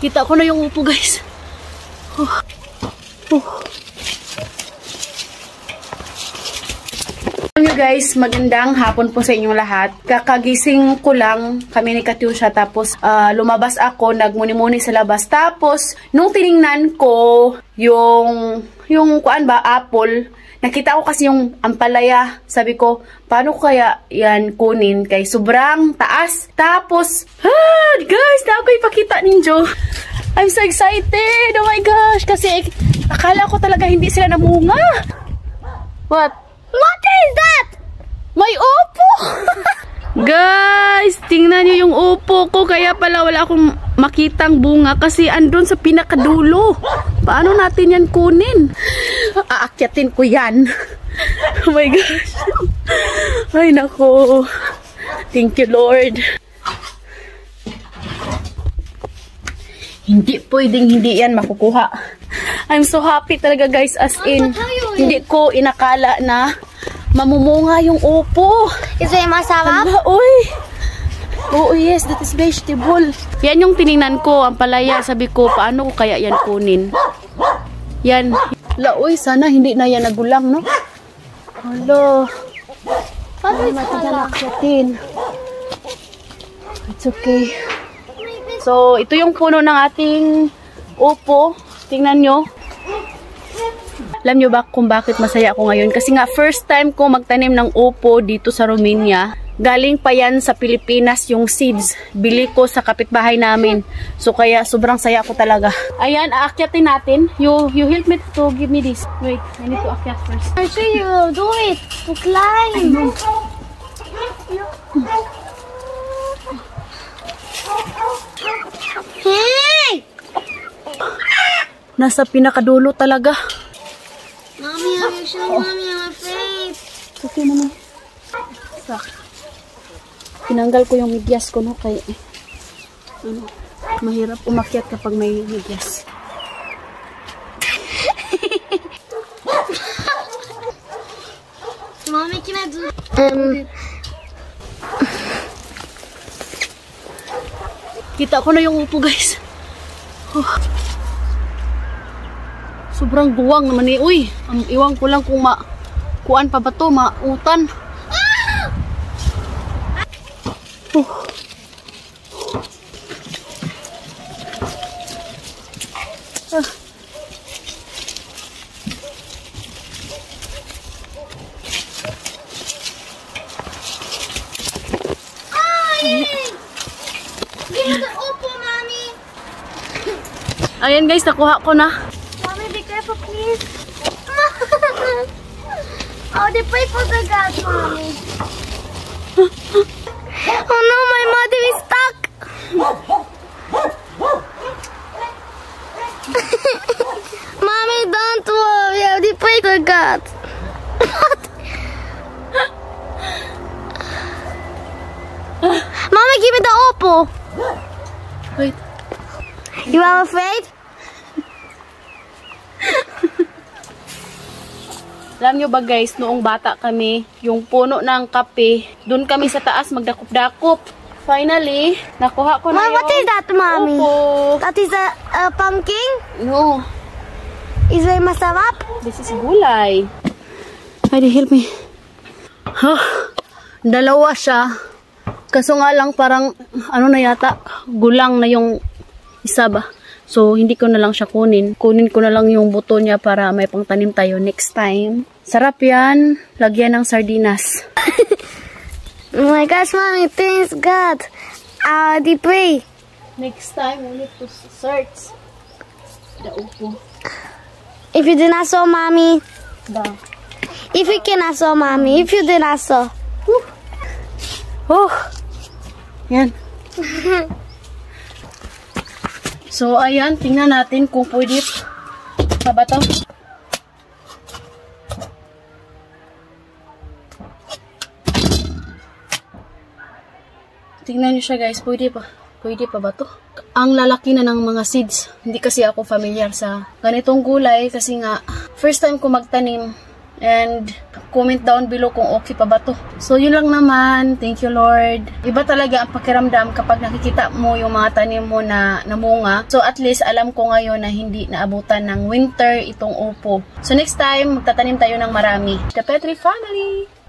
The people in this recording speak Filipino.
Kita ko na yung upo, guys. Hello guys, magandang hapon po sa inyong lahat. Kakagising ko lang kami ni Katyusha, tapos lumabas ako, nagmuni-muni sa labas. Tapos nung tiningnan ko yung kuan ba, apple, nakita ko kasi yung ampalaya. Sabi ko, paano kaya yan kunin kay sobrang taas. Tapos guys, na ako ipakita ninyo. I'm so excited. Oh my gosh, kasi akala ko talaga hindi sila namunga. What is that? May upo! Guys, tingnan nyo yung upo ko. Kaya pala wala akong makitang bunga kasi andun sa pinakadulo. Paano natin yan kunin? Aakyatin ko yan. Oh my gosh. Ay nako. Thank you Lord. Hindi pwedeng hindi yan makukuha. I'm so happy talaga guys, as in hindi ko inakala na mamumunga yung upo. Is it masarap? Uy! Oo, yes, that is vegetable. Yan yung tiningnan ko, ang palaya. Sabi ko, paano ko kaya yan kunin? Yan. Uy, sana hindi na yan nagulang, no? Hello. Paano natin? It's okay. So, ito yung puno ng ating upo. Tingnan nyo. Alam nyo ba kung bakit masaya ako ngayon? Kasi nga, first time ko magtanim ng upo dito sa Romania. Galing pa yan sa Pilipinas yung seeds. Bili ko sa kapitbahay namin. So, kaya sobrang saya ko talaga. Ayan, aakyatin natin. You help me to give me this. Wait, I need to akyat first. I'll show you. Do it. To climb. Hey! Nasa pinakadulo talaga. Mommy, I'm sure, Mommy, I'm afraid. Okay naman. Tinanggal ko yung midyas ko, no? Kaya, mahirap umakyat kapag may midyas. Mommy, can I do Kita ko na yung upo, guys. Sobrang guwang naman eh. Uy, iwan ko lang kung kuan pa ba to, mautan. Give me the upo, Mommy. Ayan guys, nakuha ko na. Mommy, be careful, please. Oh, they pray for the God, Mommy. Oh no, my mother is stuck. Mommy, don't worry. They pray for God. Mommy, give me the oppo. Wait. You are afraid? Alam nyo ba guys, noong bata kami, yung puno ng kape, dun kami sa taas magdakop-dakop. Finally, nakuha ko na yung What is that, Mommy? upo. That is a pumpkin? No. Is it masarap? This is gulay. Heidi, help me. Dalawa siya. Kaso nga lang parang, ano na yata, gulang na yung isa ba. So, hindi ko na lang siya kunin. Kunin ko na lang yung buto niya para may pangtanim tayo next time. Sarap yan. Lagyan ng sardinas. Oh my gosh, Mommy, thanks God. They pray. Next time, we need to search the upo. If you did not saw, Mommy. If you cannot saw, Mommy. If you did not saw. Oh. Yan. So, ayan. Tingnan natin kung pwede pa ba ito. Tingnan nyo siya guys. Pwede pa. Pwede pa ba ito? Ang lalaki na ng mga seeds. Hindi kasi ako familiar sa ganitong gulay kasi nga first time ko magtanim. And comment down below kung okay pa ba to. So yun lang naman. Thank you Lord. Iba talaga ang pakiramdam kapag nakikita mo yung mga tanim mo na namunga. So at least alam ko ngayon na hindi naabutan ng winter itong upo. So next time magtatanim tayo ng marami. The Petri Family!